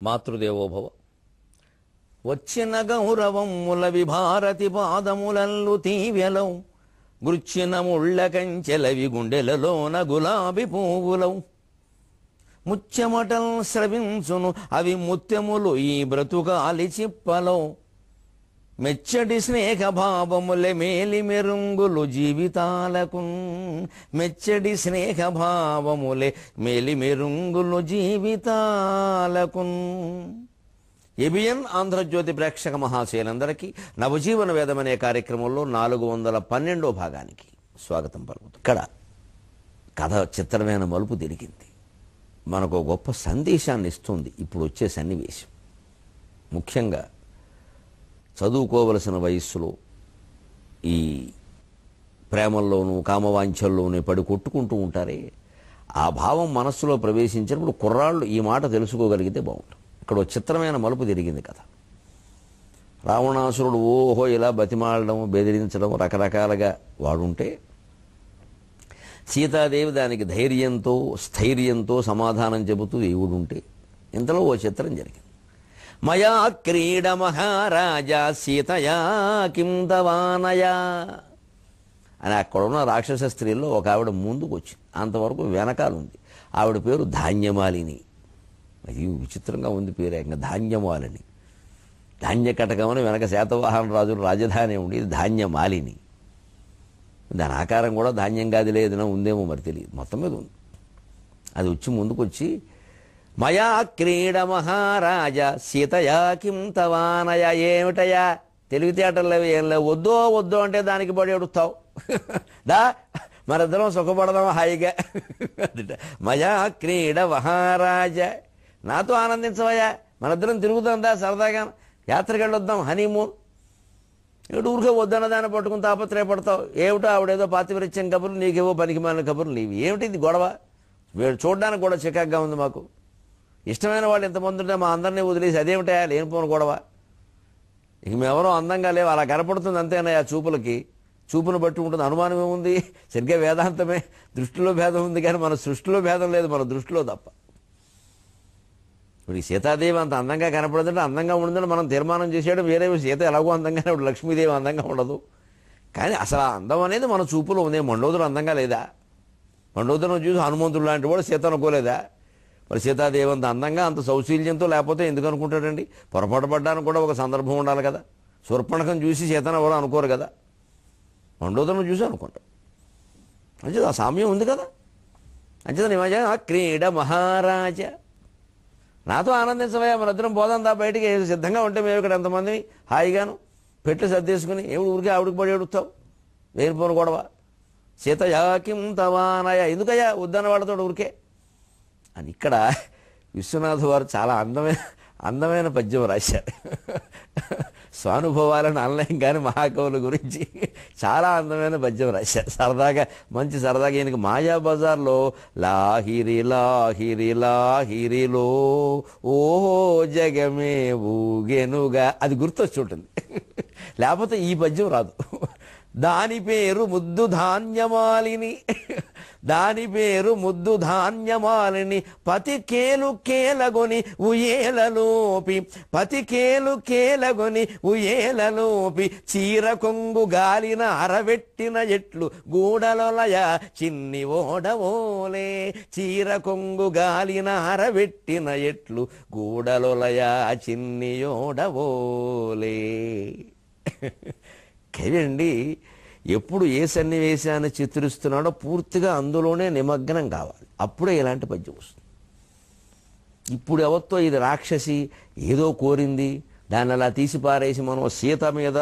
మాతృదేవోభవ. వచ్చిన గౌరవముల విభారతి పాదములల్లు తీవ్యలౌ గుర్చిన ముళ్ళ కంచెలవి గుండెలలోన గులాబీ పువ్వులౌ ముత్యమటల్ స్రవించును అవి ముత్యములు ఈ బ్రతుకాలి చిప్పలో మెచ్చడి స్నేహభావములే మేలి మెరుంగులు జీవితాలకు మెచ్చడి స్నేహభావములే మేలి మెరుంగులు జీవితాలకు. ఏబిఎన్ ఆంధ్రజ్యోతి ప్రేక్షక మహాశయులందరికీ నవజీవన వేదం అనే కార్యక్రమంలో 412వ భాగానికి స్వాగతం పలుకుతుంది. ఇక్కడ కథ చిత్రమైన మలుపు తిరిగింది. మనకు గొప్ప సందేశాన్ని ఇస్తుంది ఇప్పుడు వచ్చే సన్నివేశం. ముఖ్యంగా చదువుకోవలసిన వయస్సులో ఈ ప్రేమల్లోనూ కామవాంఛల్లోనూ పడి కొట్టుకుంటూ ఉంటారే, ఆ భావం మనస్సులో ప్రవేశించినప్పుడు కుర్రాళ్ళు ఈ మాట తెలుసుకోగలిగితే బాగుంటుంది. ఇక్కడ ఒక చిత్రమైన మలుపు తిరిగింది కథ. రావణాసురుడు ఓహో ఇలా బతిమాలడం బెదిరించడం రకరకాలుగా వాడుంటే, సీతాదేవి దానికి ధైర్యంతో స్థైర్యంతో సమాధానం చెబుతూ దేవుడుంటే, ఇంతలో ఓ చిత్రం జరిగింది. మయా క్రీడ మహారాజా సీతయా కిం తవానయా అని అక్కడున్న రాక్షస స్త్రీల్లో ఒక ఆవిడ ముందుకు వచ్చింది. అంతవరకు వెనకాలుంది. ఆవిడ పేరు ధాన్యమాలిని. అది విచిత్రంగా ఉంది పేరు, ఇంకా ధాన్యమాలిని. ధాన్య కటకమని వెనక శాతవాహన రాజుల రాజధాని ఉండి ధాన్యమాలిని. దాని ఆకారం కూడా ధాన్యం కాదులే, ఏదైనా ఉందేమో మరి తెలియదు, మొత్తం మీద ఉంది. అది వచ్చి ముందుకు వచ్చి మయా క్రీడ మహారాజా సీతయా కిం తవానయా, ఏమిటయా తెలివితేటలు లేవు ఏం లేవు, వద్దో వద్దో అంటే దానికి పడి ఎడుస్తావు, దా మరిద్దరం సుఖపడదాం హాయిగా. మయా క్రీడ మహారాజా, నాతో ఆనందించవయ్యా, మనిద్దరం తిరుగుతుందా సరదాగా, యాత్రకి వెళ్ళొద్దాం హనీమూన్. ఏడు ఊరికే వద్దన్న దాన్ని పట్టుకుని తాపత్రయపడతావు, ఏమిటో ఆవిడేదో పాతివృత్యం కబుర్లు, నీకేవో పనికిమాలిన కబుర్లు నీవి, ఏమిటి గొడవ, వీడు చూడడానికి కూడా చికాగ్గా ఉంది మాకు, ఇష్టమైన వాళ్ళు ఎంతమంది ఉంటే మా అందరినీ వదిలేసి అదేమిటా లేనిపోను గొడవ, ఇక మేమెవరో అందంగా లేవు, అలా కనపడుతుంది అంతేనా చూపులకి, చూపును బట్టి ఉంటుంది, అనుమానం ఏముంది, సరిగ్గా వేదాంతమే, దృష్టిలో భేదం ఉంది కానీ మన సృష్టిలో భేదం లేదు, మన దృష్టిలో తప్ప. ఇప్పుడు ఈ సీతాదేవి అంత అందంగా కనపడుతుంటే అందంగా ఉంటుందని మనం తీర్మానం చేసేయడం వేరే, సీత ఎలాగో అందంగానే ఇప్పుడు లక్ష్మీదేవి అందంగా ఉండదు, కానీ అసలు ఆ అందం అనేది మన చూపులో ఉంది. మండోదరు అందంగా లేదా, మండోదరును చూసి హనుమంతుడు లాంటి వాడు సీత అనుకోలేదా, మరి సీతాదేవి అంత అందంగా అంత సౌశీల్యంతో లేకపోతే ఎందుకు అనుకుంటాడండి, పొరపాటు పడ్డానికి కూడా ఒక సందర్భం ఉండాలి కదా, శూర్పణఖను చూసి సీతను ఎవరు అనుకోరు కదా, మండోదరును చూసి అనుకుంటారు, అంచేది ఆ సామ్యం ఉంది కదా. అంచేత నిజంగా క్రీడ మహారాజా, నాతో ఆనందించవయ్యా, మనిద్దరం పోదంతా బయటికి సిద్ధంగా ఉంటే మేము ఇక్కడ ఎంతమంది హాయిగాను పెట్టి సర్దేసుకుని, ఏమిడు ఊరికే ఆవిడికి పడి ఎడుస్తావు, లేనిపోను గొడవ, సీతయా కిం తవానయ, ఎందుకయ్యా వద్దన్న వాళ్ళతో ఊరికే అని. ఇక్కడ విశ్వనాథ్ వారు చాలా అందమైన పద్యం రాశారు. స్వానుభవాలను అనలేం కానీ మహాకవుల గురించి చాలా అందమైన పద్యం రాశారు. సరదాగా మంచి సరదాగా ఈయనకి మాయాబజార్లో లాహిరి లాహిరి లాహిరిలో ఓహో జగమే ఊగెనుగా అది గుర్తొచ్చి ఉంటుంది, లేకపోతే ఈ పద్యం రాదు. దాని పేరు ముద్దు ధాన్యమాలిని, దాని పేరు ముద్దు ధాన్యమాలిని, పతి కేలు కేలగొని ఉయేలలోపి, పతి కేలు కేలగొని ఉయేలలోపి, చీర కొంగు గాలిన అరవెట్టిన ఎట్లు గూడలొలయ చిన్ని ఓడవోలే, చీర కొంగు గాలిన అరవెట్టిన ఎట్లు గూడలొలయ చిన్ని ఓడవోలే. కదండి, ఎప్పుడు ఏ సన్నివేశాన్ని చిత్రిస్తున్నాడో పూర్తిగా అందులోనే నిమగ్నం కావాలి, అప్పుడే ఇలాంటి పద్యం వస్తుంది. ఇప్పుడు ఎవరితో ఇది రాక్షసి ఏదో కోరింది, దాన్ని అలా తీసి పారేసి మనం సీత మీద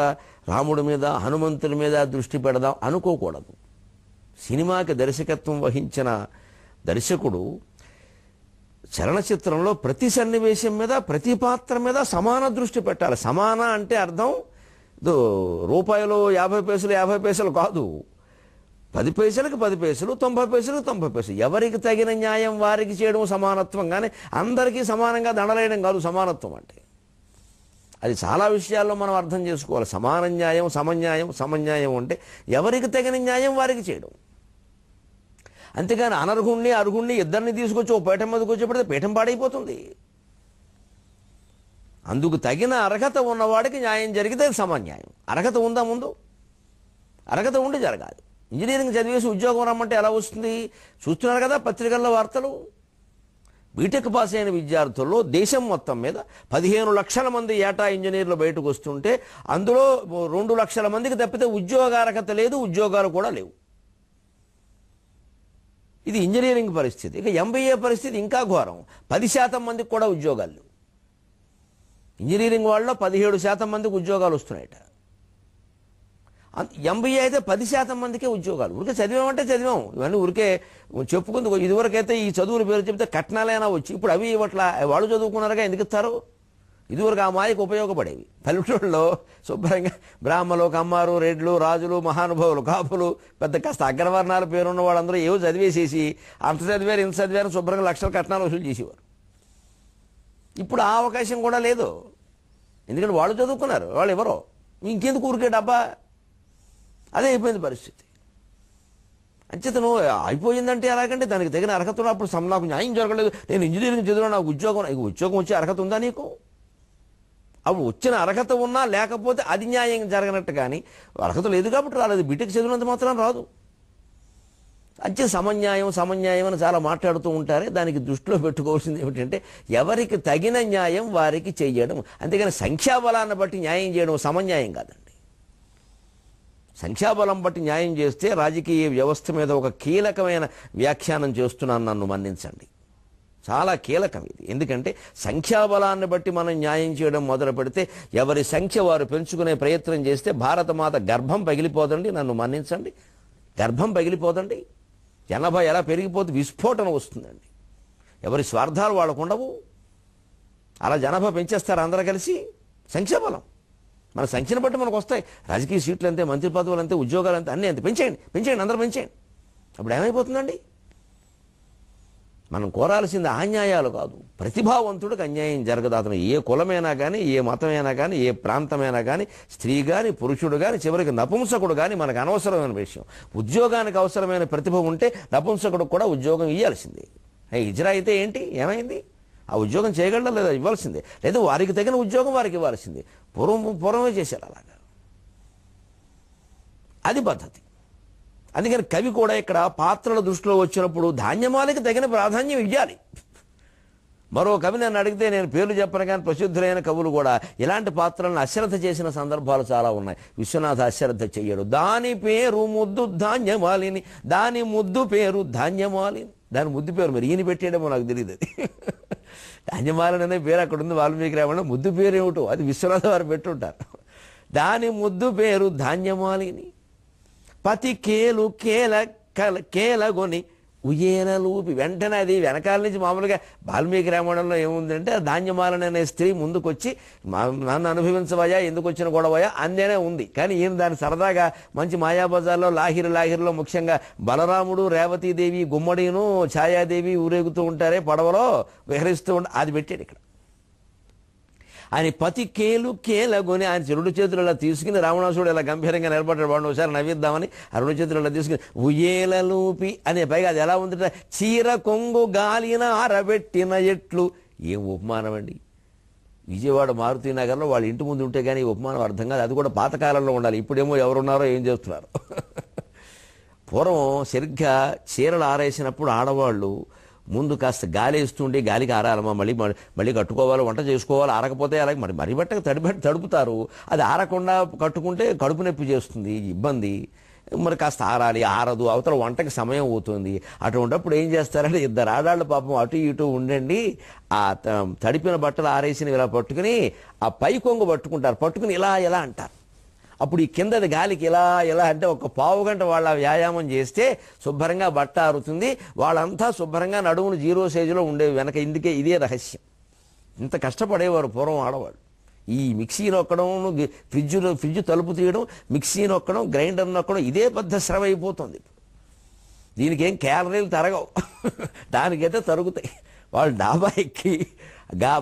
రాముడి మీద హనుమంతుడి మీద దృష్టి పెడదాం అనుకోకూడదు. సినిమాకి దర్శకత్వం వహించిన దర్శకుడు చలనచిత్రంలో ప్రతి సన్నివేశం మీద ప్రతి పాత్ర మీద సమాన దృష్టి పెట్టాలి. సమాన అంటే అర్థం రూపాయలు 50 పైసలు 50 పైసలు కాదు, 10 పైసలకు 10 పైసలు 90 పైసలకు 90 పైసలు, ఎవరికి తగిన న్యాయం వారికి చేయడం సమానత్వం, కానీ అందరికీ సమానంగా దండలేయడం కాదు సమానత్వం అంటే. అది చాలా విషయాల్లో మనం అర్థం చేసుకోవాలి. సమాన న్యాయం సమన్యాయం, సమన్యాయం అంటే ఎవరికి తగిన న్యాయం వారికి చేయడం. అంతేగాని అనర్హుణ్ణి అర్హుణ్ణి ఇద్దరిని తీసుకొచ్చి ఓ పీఠం మీదకి వచ్చేపడితే పీఠం పాడైపోతుంది. అందుకు తగిన అర్హత ఉన్నవాడికి న్యాయం జరిగితే అది సమన్యాయం. అర్హత ఉందా ముందు? అర్హత ఉండి జరగాలి. ఇంజనీరింగ్ చదివేసి ఉద్యోగం రమ్మంటే ఎలా వస్తుంది? చూస్తున్నారు కదా పత్రికల్లో వార్తలు. బీటెక్ పాస్ అయిన విద్యార్థుల్లో దేశం మొత్తం మీద 15 లక్షల మంది ఏటా ఇంజనీర్లు బయటకు వస్తుంటే అందులో 2 లక్షల మందికి తప్పితే ఉద్యోగార్హత లేదు, ఉద్యోగాలు కూడా లేవు. ఇది ఇంజనీరింగ్ పరిస్థితి. ఇక ఎంబీఏ పరిస్థితి ఇంకా ఘోరం. 10% మందికి కూడా ఉద్యోగాలు లేవు. ఇంజనీరింగ్ వాళ్ళలో 17% మందికి ఉద్యోగాలు వస్తున్నాయట. ఎంబీఏ అయితే 10% మందికే ఉద్యోగాలు. ఊరికే చదివామంటే చదివాం, ఇవన్నీ ఊరికే చెప్పుకుంది. ఇదివరకైతే ఈ చదువుల పేరు చెప్తే కట్నాలైనా వచ్చి, ఇప్పుడు అవి ఇవ్వట్లా. వాళ్ళు చదువుకున్నారుగా, ఎందుకు ఇస్తారు? ఇదివరకు ఆ మాయకు ఉపయోగపడేవి. పల్లెటూళ్ళలో శుభ్రంగా బ్రాహ్మలు, కమ్మారు, రెడ్లు, రాజులు, మహానుభావులు, కాపులు, పెద్ద కాస్త అగ్రవర్ణాల పేరున్న వాళ్ళందరూ ఏవో చదివేసేసి అంత చదివారు ఇంత చదివారు శుభ్రంగా లక్షల కట్నాలు వసూలు చేసేవారు. ఇప్పుడు ఆ అవకాశం కూడా లేదు. ఎందుకంటే వాళ్ళు చదువుకున్నారు, వాళ్ళు ఎవరో. ఇంకెందుకు ఊరికే డబ్బా? అదే అయిపోయింది పరిస్థితి. అంచేతను అయిపోయిందంటే ఎలాగంటే దానికి తగిన అర్హత ఉన్నప్పుడు నాకు న్యాయం జరగలేదు, నేను ఇంజనీరింగ్ చదివినా నాకు ఉద్యోగం వచ్చే అర్హత ఉందా నీకు? అప్పుడు వచ్చిన అర్హత ఉన్నా లేకపోతే అది న్యాయం జరగనట్టు. కానీ అర్హత లేదు కాబట్టి రాలేదు, బీటెక్ చదివినంత మాత్రం రాదు. అంతే సమన్యాయం అని చాలా మాట్లాడుతూ ఉంటారే. దానికి దృష్టిలో పెట్టుకోవాల్సింది ఏమిటంటే ఎవరికి తగిన న్యాయం వారికి చేయడం. అంతేగాని సంఖ్యాబలాన్ని బట్టి న్యాయం చేయడం సమన్యాయం కాదండి. సంఖ్యాబలం బట్టి న్యాయం చేస్తే రాజకీయ వ్యవస్థ మీద ఒక కీలకమైన వ్యాఖ్యానం చేస్తున్నాను, నన్ను మన్నించండి. చాలా కీలకం ఇది. ఎందుకంటే సంఖ్యాబలాన్ని బట్టి మనం న్యాయం చేయడం మొదలు పెడితే ఎవరి సంఖ్య వారు పెంచుకునే ప్రయత్నం చేస్తే భారతమాత గర్భం పగిలిపోదండి, నన్ను మన్నించండి. గర్భం పగిలిపోదండి. జనాభా ఎలా పెరిగిపోతే విస్ఫోటన వస్తుందండి. ఎవరి స్వార్థాలు వాళ్ళకు ఉండవు. అలా జనాభా పెంచేస్తారు అందరూ కలిసి. సంఖ్యాబలం మన సంఖ్యను బట్టి మనకు వస్తాయి. రాజకీయ సీట్లు అంతే, మంత్రి పదవులు అంతే, ఉద్యోగాలు అంతే, అన్నీ అంతే. పెంచేయండి అందరూ పెంచేయండి. అప్పుడు ఏమైపోతుందండి? మనం కోరాల్సింది అన్యాయాలు కాదు. ప్రతిభావంతుడికి అన్యాయం జరగదు. అతను ఏ కులమైనా కానీ, ఏ మతమైనా కానీ, ఏ ప్రాంతమైనా కానీ, స్త్రీ కానీ, పురుషుడు కానీ, చివరికి నపుంసకుడు కానీ మనకు అనవసరమైన విషయం. ఉద్యోగానికి అవసరమైన ప్రతిభ ఉంటే నపుంసకుడికి కూడా ఉద్యోగం ఇవ్వాల్సిందే. ఇజ్రా అయితే ఏంటి, ఏమైంది? ఆ ఉద్యోగం చేయగలరా లేదా? ఇవ్వాల్సిందే. లేదా వారికి తగిన ఉద్యోగం వారికి ఇవ్వాల్సిందే. పూర్వమే చేశారు అలాగా. అది పద్ధతి. అందుకని కవి కూడా ఇక్కడ పాత్రల దృష్టిలో వచ్చినప్పుడు ధాన్యమాలకి తగిన ప్రాధాన్యం ఇవ్వాలి. మరో కవి నన్ను అడిగితే నేను పేర్లు చెప్పను, కానీ ప్రసిద్ధులైన కవులు కూడా ఇలాంటి పాత్రలను అశ్రద్ధ చేసిన సందర్భాలు చాలా ఉన్నాయి. విశ్వనాథ అశ్రద్ధ చెయ్యడు. దాని పేరు ముద్దు ధాన్యమాలిని, దాని ముద్దు పేరు ధాన్యమాలిని. దాని ముద్దు పేరు మరి ఈయన పెట్టేయడమో నాకు తెలియదు. అది ధాన్యమాలిని అనే పేరు అక్కడ ఉంది వాల్మీకి రామాయణంలో. ముద్దు పేరు ఏమిటో అది విశ్వనాథ వారు పెట్టుంటారు. దాని ముద్దు పేరు ధాన్యమాలిని, పతి కేలగొని ఉయ్యేలూపి. వెంటనే అది వెనకాల నుంచి మామూలుగా వాల్మీకి రామాయణంలో ఏముందంటే ధాన్యమాలని అనే స్త్రీ ముందుకొచ్చి నన్ను అనుభవించవయా, ఎందుకు వచ్చిన గొడవయా అందేనే ఉంది. కానీ ఈయన దాన్ని సరదాగా మంచి మాయాబజార్లో లాహిరిలో ముఖ్యంగా బలరాముడు, రేవతీదేవి, గుమ్మడిను, ఛాయాదేవి ఊరేగుతూ ఉంటారే పడవలో విహరిస్తూ అది పెట్టాడు ఇక్కడ. ఆయన పతి కేలగొని ఆయన 2 చేతులు ఇలా తీసుకుని రావణాసుడు ఇలా గంభీరంగా నిలబడ్డాడు. వాడిని ఒకసారి నవ్విద్దామని ఆ 2 చేతులు ఇలా తీసుకుని ఉయ్యేలూపి అనే పైగా అది ఎలా ఉంది, చీర కొంగు గాలిన ఆరబెట్టిన ఎట్లు. ఏం ఉపమానం అండి! విజయవాడ మారుతి నగర్లో వాళ్ళ ఇంటి ముందు ఉంటే కానీ ఉపమానం అర్థం కాదు. అది కూడా పాతకాలంలో ఉండాలి. ఇప్పుడేమో ఎవరున్నారో ఏం చేస్తున్నారు. పూర్వం సరిగ్గా చీరలు ఆరేసినప్పుడు ఆడవాళ్ళు ముందు కాస్త గాలి వేస్తుండే, గాలికి ఆరాలమ్మా, మళ్ళీ కట్టుకోవాలి, వంట చేసుకోవాలి. ఆరకపోతే అలాగే మరి బట్టకు తడుపుతారు. అది ఆరకుండా కట్టుకుంటే కడుపు నొప్పి చేస్తుంది, ఇబ్బంది. మరి కాస్త ఆరాలి, ఆరదు, అవతల వంటకి సమయం అవుతుంది. అటువంటిప్పుడు ఏం చేస్తారంటే 2 ఆడాళ్ళు పాపం అటు ఇటు ఉండండి, ఆ తడిపిన బట్టలు ఆరేసినవి ఇలా పట్టుకుని ఆ పై కొంగు పట్టుకుంటారు. పట్టుకుని ఇలా అంటారు. అప్పుడు ఈ కిందది గాలికి ఇలా అంటే ఒక పావు గంట వాళ్ళ వ్యాయామం చేస్తే శుభ్రంగా బట్ట ఆరుతుంది. వాళ్ళంతా శుభ్రంగా నడుమును 0 సైజులో ఉండేవి వెనక. ఇందుకే ఇదే రహస్యం. ఇంత కష్టపడేవారు పూర్వం ఆడవాళ్ళు. ఈ మిక్సీ నొక్కడం, ఫ్రిడ్జ్ తలుపు తీయడం, మిక్సీ నొక్కడం, గ్రైండర్ నొక్కడం, ఇదే పెద్ద శ్రమ అయిపోతుంది. దీనికి ఏం క్యాలరీలు తరగవు, దానికైతే తరుగుతాయి. వాళ్ళు డాబా ఎక్కి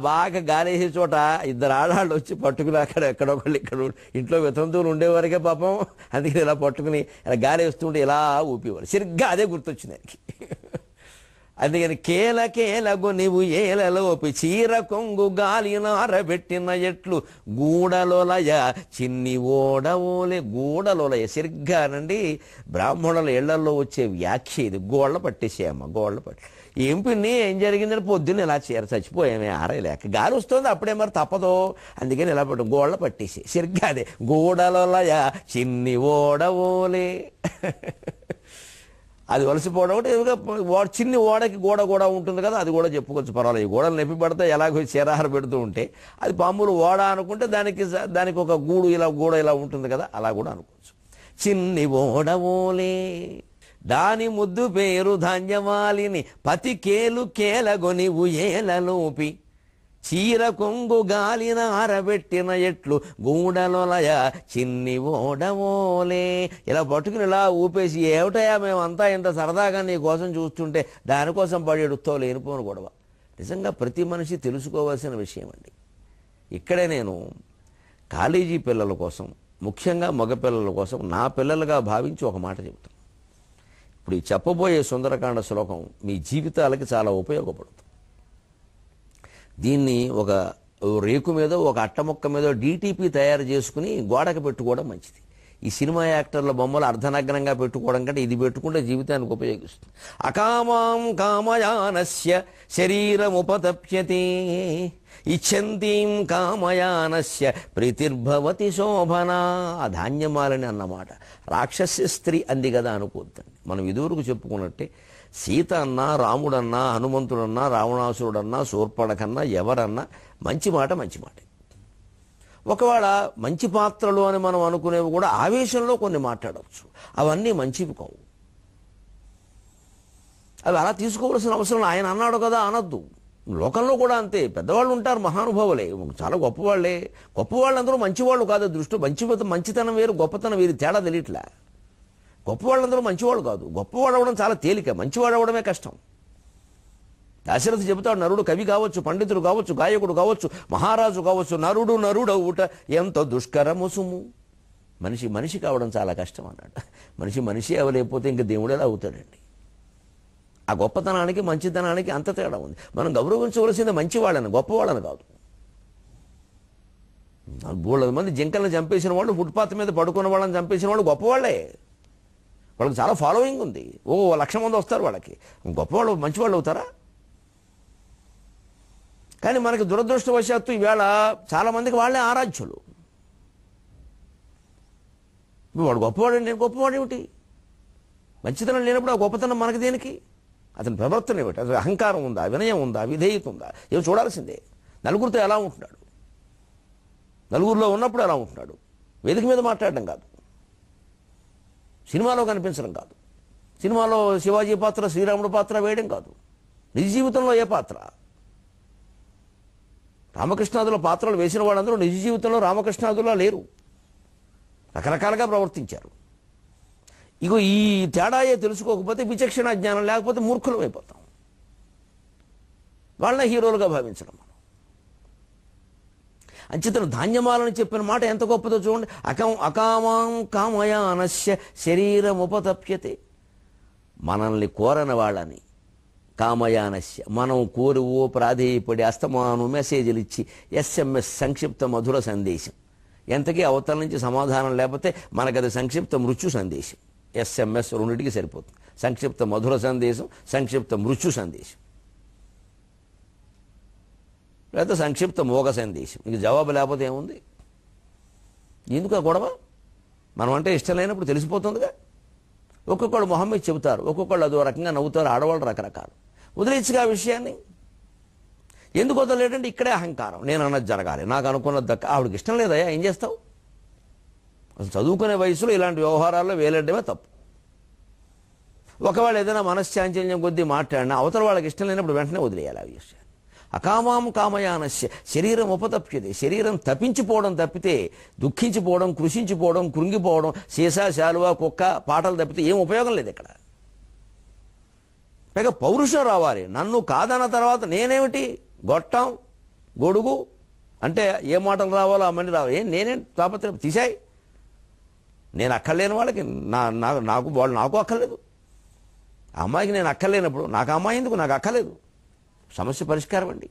బాగా గాలేసే చోట 2 ఆడాళ్ళు వచ్చి పట్టుకుని అక్కడ ఎక్కడొకళ్ళు ఇక్కడ ఇంట్లో వితంతువులు ఉండేవారికే పాపం. అందుకని ఇలా పట్టుకుని ఇలా గాలి వేస్తుంటే ఇలా ఊపేవారు. సరిగ్గా అదే గుర్తొచ్చింది ఆయనకి. అందుకని కేల కేలగు నీవు ఏలలోపి చీర కొంగు గాలిన ఆరబెట్టిన ఎట్లు గూడలోలయ చిన్ని ఓడవోలే. గూడలోలయ సరిగ్గానండి బ్రాహ్మణుల ఇళ్లలో వచ్చే వ్యాఖ్య ఇది. గోళ్ళ పట్టేసేయమ్మ, గోళ్ళ పట్టి. ఏం పిన్ని ఏం జరిగిందని పొద్దున్న ఇలా చచ్చిపోయామే ఆరేలేక. గాలి వస్తుంది అప్పుడే మరి తప్పదో, అందుకని ఇలా పట్టు గోళ్ళ పట్టేసి. సరిగ్గా అదే గూడలోలయ చిన్ని ఓడవోలే. అది వలసిపోవడం ఒకటి చిన్ని ఓడకి గోడ కూడా ఉంటుంది కదా, అది కూడా చెప్పుకోవచ్చు, పర్వాలేదు. ఈ గోడలు నొప్పి పడితే ఎలాగో చీరాహార పెడుతూ ఉంటే అది పాములు ఓడ అనుకుంటే దానికి ఒక గూడు ఇలా ఉంటుంది కదా, అలా కూడా అనుకోవచ్చు. చిన్ని ఓడవోలే దాని ముద్దు పేరు ధాన్యమాలిని పతి కేలు కేలగొనివు ఏలలోపి చీర కొంగు గాలిన ఆరబెట్టిన ఎట్లు గూడలొలయ చిన్ని ఓడవోలే. ఇలా పట్టుకుని ఇలా ఊపేసి ఏమిటయా మేమంతా ఇంత సరదాగా నీ కోసం చూస్తుంటే దానికోసం పడేడుతో లేనిపోను గొడవ. నిజంగా ప్రతి మనిషి తెలుసుకోవాల్సిన విషయం అండి. ఇక్కడే నేను కాలేజీ పిల్లల కోసం, ముఖ్యంగా మగపిల్లల కోసం నా పిల్లలుగా భావించి ఒక మాట చెబుతాను. ఇప్పుడు ఈ చెప్పబోయే సుందరకాండ శ్లోకం మీ జీవితాలకి చాలా ఉపయోగపడుతుంది. దీన్ని ఒక రేకు మీదో ఒక అట్టముక్క మీదో డీటీపీ తయారు చేసుకుని గోడకు పెట్టుకోవడం మంచిది. ఈ సినిమా యాక్టర్ల బొమ్మలు అర్ధనగ్నంగా పెట్టుకోవడం కంటే ఇది పెట్టుకుంటే జీవితానికి ఉపయోగిస్తుంది. అకామాం కామయానస్య శరీరముపతప్యతే ఇచ్ఛంతీం కామయానస్య ప్రీతిర్భవతి శోభనా. ఆ ధాన్యమాలని అన్నమాట. రాక్షస్య స్త్రీ అంది కదా అనుకోద్దండి. మనం ఇదివరకు చెప్పుకున్నట్టే సీత అన్నా, రాముడన్నా, హనుమంతుడన్నా, రావణాసురుడన్నా, శూర్పణఖన్నా ఎవరన్నా మంచి మాట మంచి మాట. ఒకవేళ మంచి పాత్రలు అని మనం అనుకునేవి కూడా ఆవేశంలో కొన్ని మాట్లాడవచ్చు. అవన్నీ మంచివి కావు. అవి అలా తీసుకోవాల్సిన అవసరం ఆయన అన్నాడు కదా అనద్దు. లోకంలో కూడా అంతే. పెద్దవాళ్ళు ఉంటారు, మహానుభావులే, చాలా గొప్పవాళ్లే. గొప్పవాళ్ళందరూ మంచివాళ్ళు కాదు. దృష్టి మంచితనం వేరు, గొప్పతనం వేరు, తేడా తెలియట్లే. గొప్పవాళ్ళందరూ మంచివాళ్ళు కాదు. గొప్పవాడు అవ్వడం చాలా తేలిక, మంచివాడు అవ్వడమే కష్టం. దాశరథి చెబుతాడు, నరుడు కవి కావచ్చు, పండితుడు కావచ్చు, గాయకుడు కావచ్చు, మహారాజు కావచ్చు, నరుడవుట ఎంత దుష్కరము సుము. మనిషి కావడం చాలా కష్టం అన్నాడు. మనిషి అవ్వలేకపోతే ఇంక దేవుడేలా అవుతాడండి. ఆ గొప్పతనానికి మంచితనానికి అంత తేడా ఉంది. మనం గౌరవించవలసింది మంచివాళ్ళని, గొప్పవాళ్ళని కాదు. 300 మంది జింకలను చంపేసిన వాళ్ళు, ఫుట్పాత్ మీద పడుకున్న వాళ్ళని చంపేసిన వాళ్ళు గొప్పవాళ్లే. వాళ్ళకి చాలా ఫాలోయింగ్ ఉంది. 1,00,000 మంది వస్తారు వాళ్ళకి. గొప్పవాళ్ళు మంచివాళ్ళు అవుతారా? కానీ మనకి దురదృష్టవశాత్తు ఈవేళ చాలామందికి వాళ్ళే ఆరాధ్యులు. వాడు గొప్పవాడు, నేను గొప్పవాడు ఏమిటి? మంచితనం లేనప్పుడు ఆ గొప్పతనం మనకి దేనికి? అతని ప్రవర్తన ఏమిటి? అతని అహంకారం ఉందా, వినయం ఉందా, విధేయత ఉందా? ఏమో చూడాల్సిందే. నలుగురితో ఎలా ఉంటున్నాడు, నలుగురిలో ఉన్నప్పుడు ఎలా ఉంటున్నాడు. వేదిక మీద మాట్లాడడం కాదు, సినిమాలో కనిపించడం కాదు, సినిమాలో శివాజీ పాత్ర, శ్రీరాముడు పాత్ర వేయడం కాదు, నిజ జీవితంలో ఏ పాత్ర. రామకృష్ణాదుల పాత్రలు వేసిన వాళ్ళందరూ నిజ జీవితంలో రామకృష్ణాదులా లేరు, రకరకాలుగా ప్రవర్తించారు. ఇగో ఈ తేడాయే తెలుసుకోకపోతే విచక్షణ జ్ఞానం లేకపోతే మూర్ఖులం అయిపోతాం. వాళ్ళని హీరోలుగా భావించడం మనం. అంచేతను ధాన్యమాలని చెప్పిన మాట ఎంత గొప్పదో చూడండి. అకామాం కామయానస్య శరీరముపతప్యతే. మనల్ని కోరని వాళ్ళని, కామయానస్య మనం కోరువో ప్రాధేయపడి అస్తమాను మెసేజ్లు ఇచ్చి SMS సంక్షిప్త మధుర సందేశం, ఎంతకీ అవతల నుంచి సమాధానం లేకపోతే మనకది సంక్షిప్త మృత్యు సందేశం. SMS రెండింటికి సరిపోతుంది. సంక్షిప్త మధుర సందేశం, సంక్షిప్త మృత్యు సందేశం, లేకపోతే సంక్షిప్త మోగ సందేశం. ఇంక జవాబు లేకపోతే ఏముంది? ఎందుకు ఆ గొడవ? మనం అంటే ఇష్టం లేనప్పుడు తెలిసిపోతుందిగా. ఒక్కొక్కళ్ళు మొహం మీద చెబుతారు, ఒక్కొక్కళ్ళు అదో రకంగా నవ్వుతారు. ఆడవాళ్ళు రకరకాలు. వదిలేచ్చుగా ఆ విషయాన్ని. ఎందుకు వదలలేదంటే ఇక్కడే అహంకారం. నేను అన్నది జరగాలి, నాకు అనుకున్నది దక్క. ఆవిడకి ఇష్టం లేదయ్యా, ఏం చేస్తావు? అసలు చదువుకునే వయసులో ఇలాంటి వ్యవహారాల్లో వేలెడ్డమే తప్పు. ఒకవేళ ఏదైనా మనశ్చాంచల్యం కొద్దీ మాట్లాడినా అవతల వాళ్ళకి ఇష్టం లేనప్పుడు వెంటనే వదిలేయాలి ఆ విషయాన్ని. అకామాం కామయానస్య శరీరం ఉపతప్యతే. శరీరం తప్పించిపోవడం తప్పితే, దుఃఖించిపోవడం, కృషించిపోవడం, కృంగిపోవడం, సీసా శాలువా కుక్క పాటలు తప్పితే ఏం ఉపయోగం లేదు ఇక్కడ. పైగా పౌరుషం రావాలి. నన్ను కాదన్న తర్వాత నేనేమిటి గొట్టం గొడుగు అంటే ఏ మాటలు రావాలో అమ్మని రావాలి. నేనేం తాపత్రయం తీసాయి. నేను అక్కర్లేని వాళ్ళకి నాకు వాళ్ళు నాకు అక్కర్లేదు. ఆ అమ్మాయికి నేను అక్కర్లేనప్పుడు నాకు ఆ అమ్మాయి ఎందుకు, నాకు అక్కర్లేదు, సమస్య పరిష్కారం అండి.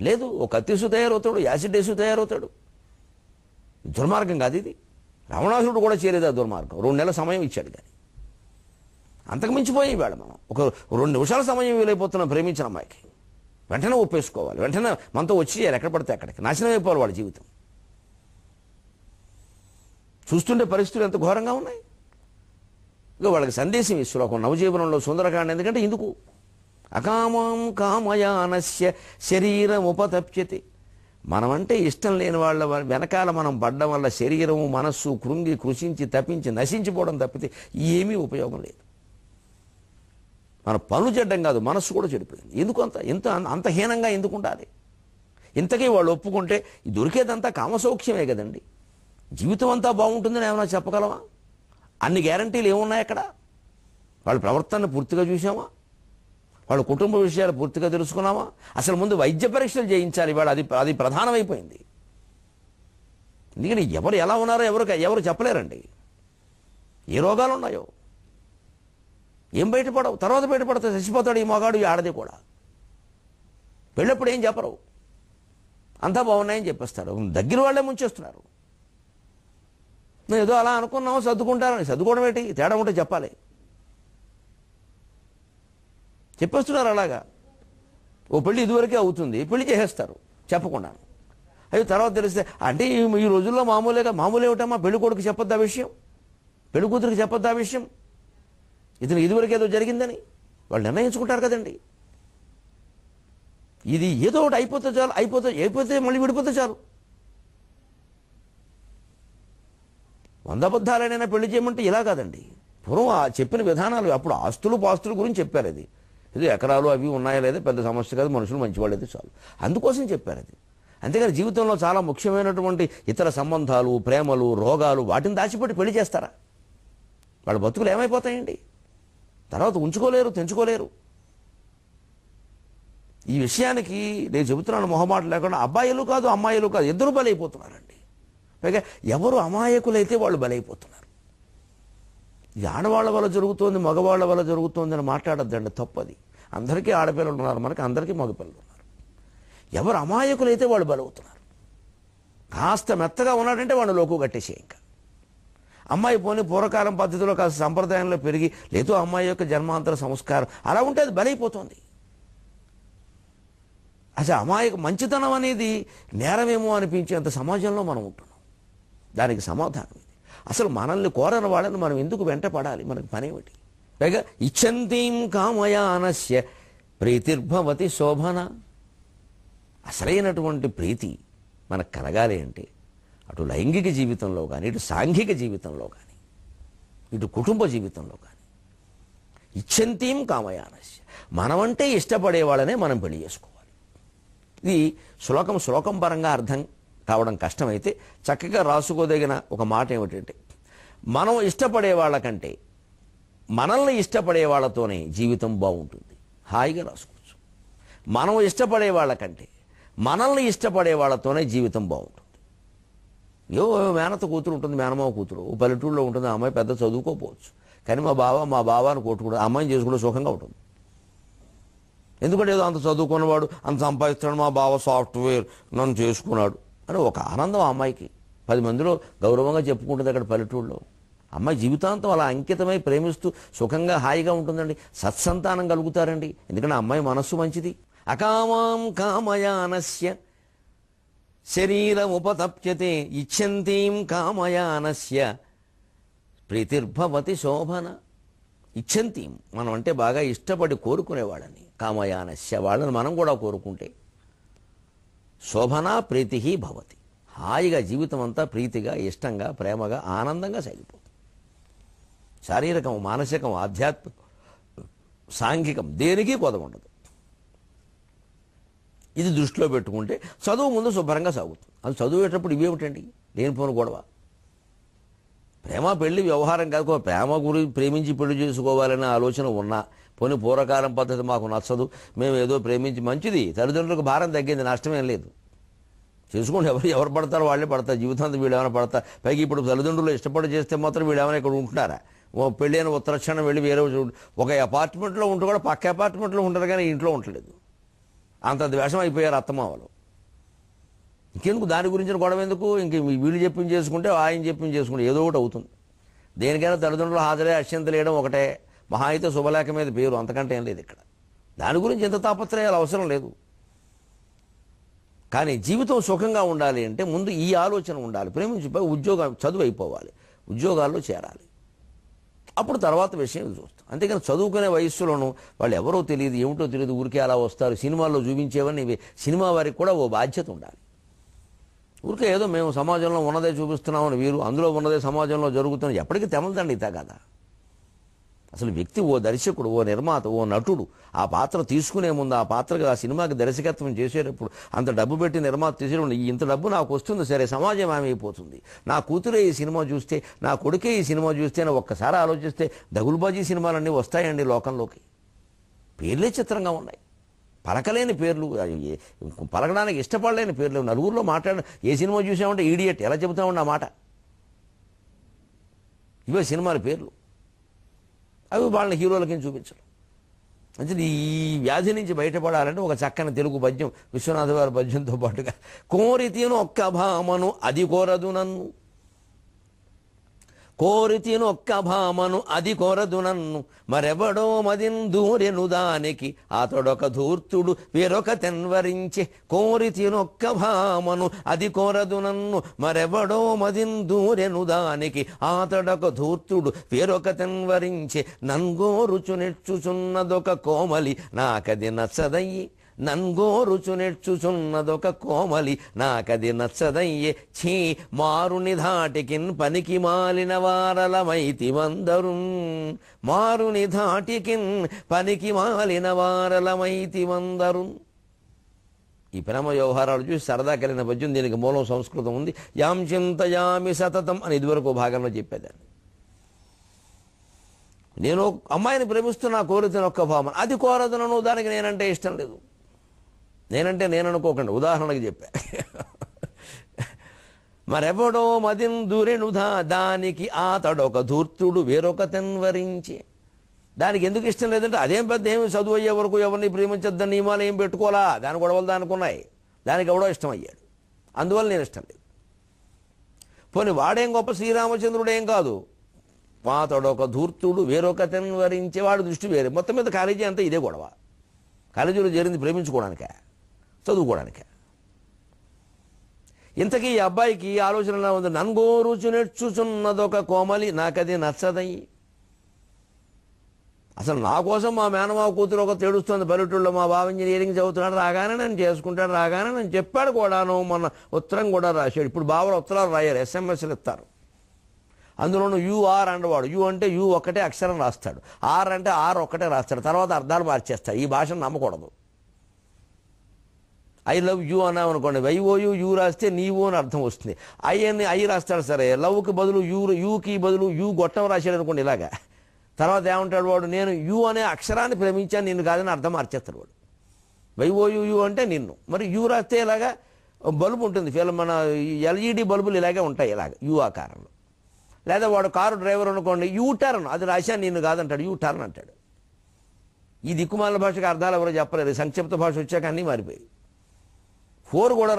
లేదు, ఒక కత్తిసు తయారవుతాడు, యాసిడ్ వేసు తయారవుతాడు. దుర్మార్గం కాదు ఇది. రావణాసురుడు కూడా చేయలేదు ఆ దుర్మార్గం. 2 నెలల సమయం ఇచ్చాడు. కానీ అంతకు మించిపోయి ఇవాళ మనం ఒక 2 నిమిషాల సమయం వీలైపోతున్నాం ప్రేమించిన అమ్మాయికి. వెంటనే ఒప్పేసుకోవాలి, వెంటనే మనతో వచ్చేయాలి, ఎక్కడ పడితే అక్కడికి నాశనం అయిపోవాలి వాళ్ళ జీవితం. చూస్తుంటే పరిస్థితులు ఎంత ఘోరంగా ఉన్నాయి. ఇక వాళ్ళకి సందేశం ఈ శ్లోకం నవజీవనంలో సుందరకాండ. ఎందుకంటే ఇందుకు అకామం కామయానస్య శరీరముపతప్యతే. మనమంటే ఇష్టం లేని వాళ్ళ వెనకాల మనం పడ్డం వల్ల శరీరము మనస్సు కృంగి కృషించి తప్పించి నశించిపోవడం తప్పితే ఏమీ ఉపయోగం లేదు. మన పనులు చెడ్డం కాదు, మనస్సు కూడా చెడిపోయింది. ఎందుకు అంత హీనంగా ఎందుకు ఉండాలి? ఇంతకీ వాళ్ళు ఒప్పుకుంటే దొరికేదంతా కామసౌఖ్యమే కదండి. జీవితం అంతా బాగుంటుందని ఏమైనా చెప్పగలమా? అన్ని గ్యారంటీలు ఏమున్నాయి అక్కడ? వాళ్ళ ప్రవర్తనను పూర్తిగా చూసామా? వాళ్ళ కుటుంబ విషయాలు పూర్తిగా తెలుసుకున్నామా? అసలు ముందు వైద్య పరీక్షలు చేయించాలి. వాళ్ళు అది ప్రధానమైపోయింది. ఎందుకంటే ఎవరు ఎలా ఉన్నారో ఎవరు చెప్పలేరండి. ఏ రోగాలు ఉన్నాయో ఏం బయటపడవు. తర్వాత బయటపడితే చచ్చిపోతాడు ఈ మగాడు, ఈ ఆడది కూడా. పెళ్ళప్పుడు ఏం చెప్పరు, అంతా బాగున్నాయని చెప్పేస్తారు. దగ్గర వాళ్ళే ముంచేస్తున్నారు. నేను ఏదో అలా అనుకున్నాము సర్దుకుంటారని. సర్దుకోవడం ఏంటి? తేడా ఉంటే చెప్పాలి. చెప్పేస్తున్నారు అలాగా. ఓ పెళ్ళి ఇదివరకే అవుతుంది, పెళ్లి చేసేస్తారు చెప్పకుండా. అయ్యో తర్వాత తెలిస్తే అంటే ఈ రోజుల్లో మామూలు ఏమిటమ్మా, పెళ్లి కొడుకు చెప్పొద్దా విషయం, పెళ్లి కూతురికి చెప్పొద్దా విషయం? ఇతను ఇదివరకు ఏదో జరిగిందని వాళ్ళు నిర్ణయించుకుంటారు కదండి. ఇది ఏదో ఒకటి అయిపోతే చాలు, అయిపోతే మళ్ళీ విడిపోతే చాలు. 100 అబద్ధాలైనా పెళ్లి చేయమంటే ఇలా కాదండి. పూర్వం ఆ చెప్పిన విధానాలు, అప్పుడు పాస్తుల గురించి చెప్పారు. అది ఏదో ఎకరాలు అవి ఉన్నాయా లేదా పెద్ద సమస్య కాదు, మనుషులు మంచివాళ్ళు అయితే చాలు, అందుకోసం చెప్పారు అది. అంతేగాని జీవితంలో చాలా ముఖ్యమైనటువంటి ఇతర సంబంధాలు, ప్రేమలు, రోగాలు వాటిని దాచిపెట్టి పెళ్లి చేస్తారా? వాళ్ళ బతుకులు ఏమైపోతాయండి? తర్వాత ఉంచుకోలేరు, తెంచుకోలేరు. ఈ విషయానికి నేను చెబుతున్నాను మొహమాట లేకుండా, అబ్బాయిలు కాదు అమ్మాయిలు కాదు, ఇద్దరు బలైపోతున్నారండి. పైగా ఎవరు అమాయకులైతే వాళ్ళు బలైపోతున్నారు. ఇది ఆడవాళ్ల వల్ల జరుగుతోంది, మగవాళ్ల వల్ల జరుగుతోంది అని మాట్లాడద్దండి, తప్పది. అందరికీ ఆడపిల్లలు ఉన్నారు, మనకి అందరికీ మగపిల్లలు ఉన్నారు. ఎవరు అమాయకులైతే వాళ్ళు బలవుతున్నారు. కాస్త మెత్తగా ఉన్నాడంటే వాడు లోకు కట్టేసే. ఇంకా అమ్మాయి పోనీ పూర్వకాలం పద్ధతిలో కాస్త సంప్రదాయంలో పెరిగి, లేదో అమ్మాయి యొక్క జన్మాంతర సంస్కారం అలా ఉంటే అది బలైపోతుంది. అసలు అమ్మాయికి మంచితనం అనేది నేరమేమో అనిపించేంత సమాజంలో మనం ఉంటున్నాం. దానికి సమాధానం ఇది. అసలు మనల్ని కోరని వాళ్ళని మనం ఎందుకు వెంట పడాలి? మనకి పనేమిటి? పైగా ఇచ్చంతీం కామయానస్య ప్రీతిర్భవతి శోభన. అసలైనటువంటి ప్రీతి మనకు కలగాలి అంటే అటు లైంగిక జీవితంలో కానీ, ఇటు సాంఘిక జీవితంలో కానీ, ఇటు కుటుంబ జీవితంలో కానీ ఇచ్చంతీం కామయానస్య, మనమంటే ఇష్టపడే వాళ్ళనే మనం పెళ్లి చేసుకోవాలి. ఇది శ్లోకం పరంగా అర్థం కావడం కష్టమైతే చక్కగా రాసుకోదగిన ఒక మాట ఏమిటంటే, మనం ఇష్టపడే వాళ్ళకంటే మనల్ని ఇష్టపడే వాళ్ళతోనే జీవితం బాగుంటుంది. హాయిగా రాసుకోవచ్చు. మనం ఇష్టపడే వాళ్ళకంటే మనల్ని ఇష్టపడే వాళ్ళతోనే జీవితం బాగుంటుంది. మేనత కూతురు ఉంటుంది, మేనమావ కూతురు పల్లెటూరులో ఉంటుంది, ఆ అమ్మాయి పెద్ద చదువుకోపోవచ్చు, కానీ మా బావ అని కొట్టుకుంటే అమ్మాయిని చేసుకుంటే సుఖంగా ఉంటుంది. ఎందుకంటే ఏదో అంత చదువుకున్నవాడు, అంత సంపాదిస్తాడు, మా బావ సాఫ్ట్వేర్ నన్ను చేసుకున్నాడు అని ఒక ఆనందం ఆ అమ్మాయికి. 10 మందిలో గౌరవంగా చెప్పుకుంటుంది అక్కడ పల్లెటూరులో. అమ్మాయి జీవితాంతం అలా అంకితమై ప్రేమిస్తూ సుఖంగా హాయిగా ఉంటుందండి. సత్సంతానం కలుగుతారండి. ఎందుకంటే అమ్మాయి మనస్సు మంచిది. అకామాం కామయానస్య శరీరముపతప్యతే ఇచ్చంతీం కామయానస్య ప్రీతిర్భవతి శోభన. ఇచ్చంతీం మనం అంటే బాగా ఇష్టపడి కోరుకునేవాళ్ళని, కామయానస్య వాళ్ళని మనం కూడా కోరుకుంటే శోభన ప్రీతి భవతి. హాయిగా జీవితం అంతా ప్రీతిగా, ఇష్టంగా, ప్రేమగా, ఆనందంగా సాగిపోతుంది. శారీరకం, మానసికం, ఆధ్యాత్మికం, సాంఘికం దేనికి కొద ఉండదు. ఇది దృష్టిలో పెట్టుకుంటే చదువు ముందు శుభ్రంగా సాగుతుంది. అది చదివేటప్పుడు ఇవేమిటండి లేనిపోని గొడవ? ప్రేమ పెళ్లి వ్యవహారం కాదు. ప్రేమ గురించి ప్రేమించి పెళ్లి చేసుకోవాలనే ఆలోచన ఉన్నా, పోనీ పూర్వకాలం పద్ధతి మాకు నచ్చదు, మేము ఏదో ప్రేమించి మంచిది, తల్లిదండ్రులకు భారం తగ్గింది, నష్టమేం లేదు, చేసుకోండి. ఎవరు పడతారో వాళ్ళే పడతారు, జీవితాంతం వీళ్ళు ఏమైనా పడతారు. పైకి ఇప్పుడు తల్లిదండ్రులు ఇష్టపడి చేస్తే మాత్రం వీళ్ళు ఏమైనా ఇక్కడ ఉంటున్నారా? పెళ్ళైన ఉత్తరక్షణం వెళ్ళి వేరే ఒక అపార్ట్మెంట్లో ఉంటూ కూడా పక్క అపార్ట్మెంట్లో ఉంటారు కానీ ఇంట్లో ఉండలేదు. అంత ద్వేషం అయిపోయారు అత్తమామలు. ఇంకెందుకు దాని గురించిన గొడవ ఎందుకు? ఇంక వీళ్ళు చెప్పింది చేసుకుంటే ఆయన చెప్పింది చేసుకుంటే ఏదో ఒకటి అవుతుంది. దేనికైనా తల్లిదండ్రులు హాజరై అత్యంత లేయడం ఒకటే, మహా అయితే శుభలేఖ మీద పేరు, అంతకంటే ఏం లేదు ఇక్కడ. దాని గురించి ఎంత తాపత్రయాలు అవసరం లేదు. కానీ జీవితం సుఖంగా ఉండాలి అంటే ముందు ఈ ఆలోచన ఉండాలి. ప్రేమించిపోయి ఉద్యోగం చదువు అయిపోవాలి, ఉద్యోగాల్లో చేరాలి, అప్పుడు తర్వాత విషయం చూస్తాం. అంతేకాని చదువుకునే వయస్సులోనూ వాళ్ళు ఎవరో తెలియదు, ఏమిటో తెలియదు, ఊరికే అలా వస్తారు. సినిమాల్లో చూపించేవన్నీ ఇవి. సినిమా వారికి కూడా ఓ బాధ్యత ఉండాలి. ఊరికే ఏదో మేము సమాజంలో ఉన్నదే చూపిస్తున్నామని వీరు, అందులో ఉన్నదే సమాజంలో జరుగుతున్న ఎప్పటికీ తెమలదండి ఇతా కదా. అసలు వ్యక్తి ఓ దర్శకుడు, ఓ నిర్మాత, ఓ నటుడు ఆ పాత్ర తీసుకునే ముందు ఆ పాత్రకి ఆ సినిమాకి దర్శకత్వం చేసేటప్పుడు అంత డబ్బు పెట్టి నిర్మాత తీసేటప్పుడు ఇంత డబ్బు నాకు వస్తుంది, సరే సమాజం ఏమైపోతుంది, నా కూతురే ఈ సినిమా చూస్తే, నా కొడుకే ఈ సినిమా చూస్తే అని ఒక్కసారి ఆలోచిస్తే దగులుబాజీ సినిమాలన్నీ వస్తాయండి లోకంలోకి. పేర్లే చిత్రంగా ఉన్నాయి, పలకలేని పేర్లు, పలకడానికి ఇష్టపడలేని పేర్లు. నలుగురిలో మాట్లాడిన ఏ సినిమా చూసామంటే ఈడియట్ ఎలా చెబుతామండి ఆ మాట. ఇవే సినిమాల పేర్లు, అవి వాళ్ళని హీరోలకి చూపించరు. అంటే ఈ వ్యాధి నుంచి బయటపడాలంటే ఒక చక్కని తెలుగు పద్యం, విశ్వనాథ వారి పద్యంతో పాటుగా కోరితిను ఒక్క భామను అది కోరదు నన్ను, కోరితిను ఒక్క భామను అది కోరదు నన్ను, మరెవడో మదిందూరెను దానికి అతడొక ధూర్తుడు వేరొక తెన్వరించే. కోరితిను ఒక్క భామను అది కోరదు నన్ను, మరెవడో మదిందూరెను దానికి అతడొక ధూర్తుడు వేరొక తెన్వరించే. నన్గోరుచు నెచ్చుచున్నదొక కోమలి నాకది నచ్చదయ్యి, నన్గోరుచు నెచ్చుచున్నదొక కోమలి నాకది నచ్చదయ్యే. ఛీ మారుని ధాటికిన్ పనికి మాలిన వారలమైతి వందరు, మారుని ధాటికిన్ పనికి మాలిన వారలమైతి వందరు. ఈ ప్రేమ వ్యవహారాలు చూసి సరదా కలిగిన పద్యం. దీనికి మూలం సంస్కృతం ఉంది. యాం చింతయామి సతతం అని ఇదివరకు భాగంలో చెప్పేదాన్ని. నేను అమ్మాయిని ప్రేమిస్తున్నా, కోరితే ఒక్క భావన అది కోరదునను, దానికి నేనంటే ఇష్టం లేదు. నేనంటే నేను అనుకోకండి, ఉదాహరణకి చెప్పా. మరెవడో మదిందురెనుధా దానికి అతడొక ధూర్తుడు వేరొక తెన్వరించి. దానికి ఎందుకు ఇష్టం లేదంటే అదేం పెద్ద ఏమి చదువు అయ్యే వరకు ఎవరిని ప్రేమించొద్దని నియమాలు ఏం పెట్టుకోవాలా, దాని గొడవలు దానికి ఉన్నాయి, దానికి ఎవడో ఇష్టం అయ్యాడు, అందువల్ల నేను ఇష్టం లేదు. పోనీ వాడేం గొప్ప శ్రీరామచంద్రుడేం కాదు, అతడొక ధూర్తుడు వేరొక తెన్వరించే, వాడు దృష్టి వేరే. మొత్తం మీద కాలేజీ అంతా ఇదే గొడవ. కాలేజీలో చేరింది ప్రేమించుకోవడానికే, చదువుకోవడానికే. ఇంతకీ ఈ అబ్బాయికి ఆలోచనలా ఉంది, నన్గోరుచు నెచ్చుచున్నదొక కోమలి నాకది నచ్చదయ్యి. అసలు నా కోసం మా మేనమావ కూతురు ఒక తేడుస్తుంది పల్లెటూళ్ళలో, మా బావ ఇంజనీరింగ్ చదువుతున్నాడు, రాగానే నన్ను చేసుకుంటాడు, రాగానే నన్ను చెప్పాడు కూడాను. మొన్న ఉత్తరం కూడా రాశాడు. ఇప్పుడు బావలు ఉత్తరాలు రాయారు, ఎస్ఎంఎస్లు ఇస్తారు. అందులోనూ యూఆర్ అండవాడు, యూ అంటే యూ ఒక్కటే అక్షరం రాస్తాడు, ఆర్ అంటే ఆర్ ఒక్కటే రాస్తాడు, తర్వాత అర్థాలు మార్చేస్తాడు. ఈ భాషను నమ్మకూడదు. ఐ లవ్ యూ అన్నావు అనుకోండి, వైఓయూ యూ రాస్తే నీవు అని అర్థం వస్తుంది. ఐ రాస్తాడు, సరే లవ్కి బదులు యూకి బదులు యూ గొట్టం రాశాడు అనుకోండి ఇలాగా. తర్వాత ఏమంటాడు వాడు, నేను యూ అనే అక్షరాన్ని ప్రేమించాను, నిన్ను కాదని అర్థం మార్చేస్తాడు వాడు. వైఓయూ యూ అంటే నిన్ను, మరి యూ రాస్తే ఇలాగా బల్బు ఉంటుంది, మన ఎల్ఈడి బల్బులు ఇలాగే ఉంటాయి, ఇలాగ యూ ఆకారంలో. లేదా వాడు కారు డ్రైవర్ అనుకోండి, యూ టర్న్ అది రాశాను నిన్ను కాదంటాడు, యూ టర్న్ అంటాడు. ఈ దిక్కుమాల భాషకు అర్థాలు ఎవరో చెప్పలేరు, సంక్షిప్త భాష వచ్చాక అన్నీ మారిపోయి. 4 కూడా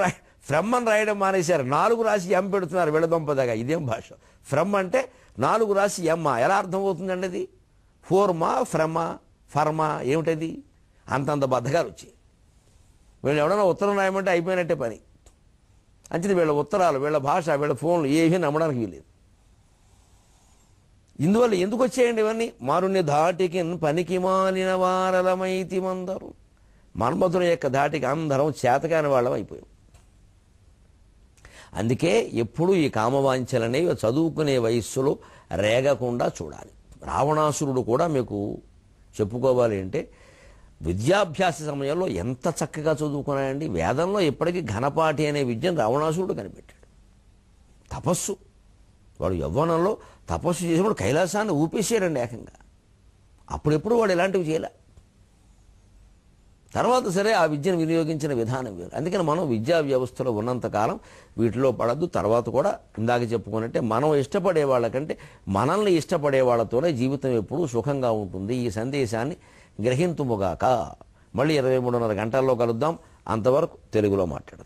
ఫ్రమ్ అని రాయడం మానేశారు, 4 రాసి ఎం పెడుతున్నారు విడదొంపదగా. ఇదేం భాష? ఫ్రమ్ అంటే 4 రాసి ఎమ్మా, ఎలా అర్థం అవుతుందండి అది? 4 ఫ్రమా ఫర్మా ఏమిటది? అంతంత బద్ధకాలు వచ్చాయి. వీళ్ళు ఎవడన్నా ఉత్తరం రాయమంటే అయిపోయినట్టే పని. అంతే వీళ్ళ ఉత్తరాలు, వీళ్ళ భాష, వీళ్ళ ఫోన్లు ఏమీ నమ్మడానికి వీలేదు. ఇందువల్ల ఎందుకు వచ్చేయండి ఇవన్నీ? మారుని ధాటికి పనికి మాలిన వారలమైతి మందరు. మన్మధుని యొక్క ధాటికి అందరం చేతకాని వాళ్ళం అయిపోయాం. అందుకే ఎప్పుడూ ఈ కామవాంఛలనేవి చదువుకునే వయస్సులో రేగకుండా చూడాలి. రావణాసురుడు కూడా మీకు చెప్పుకోవాలి అంటే విద్యాభ్యాస సమయంలో ఎంత చక్కగా చదువుకున్నాడండి. వేదంలో ఇప్పటికీ ఘనపాఠి అనే విద్యను రావణాసురుడు కనిపెట్టాడు. తపస్సు, వాడు యవ్వనంలో తపస్సు చేసినప్పుడు కైలాసాన్ని ఊపేసాడండి ఏకంగా. అప్పుడెప్పుడు వాడు ఇలాంటివి చేయలే. తర్వాత సరే ఆ విద్యను వినియోగించిన విధానం వేరు. అందుకని మనం విద్యా వ్యవస్థలో ఉన్నంతకాలం వీటిలో పడద్దు. తర్వాత కూడా ఇందాక చెప్పుకున్నట్టే మనం ఇష్టపడే వాళ్ళకంటే మనల్ని ఇష్టపడే వాళ్ళతోనే జీవితం ఎప్పుడూ సుఖంగా ఉంటుంది. ఈ సందేశాన్ని గ్రహింతుముగాక. మళ్ళీ 23:30 గంటల్లో కలుద్దాం. అంతవరకు తెలుగులో మాట్లాడదాం.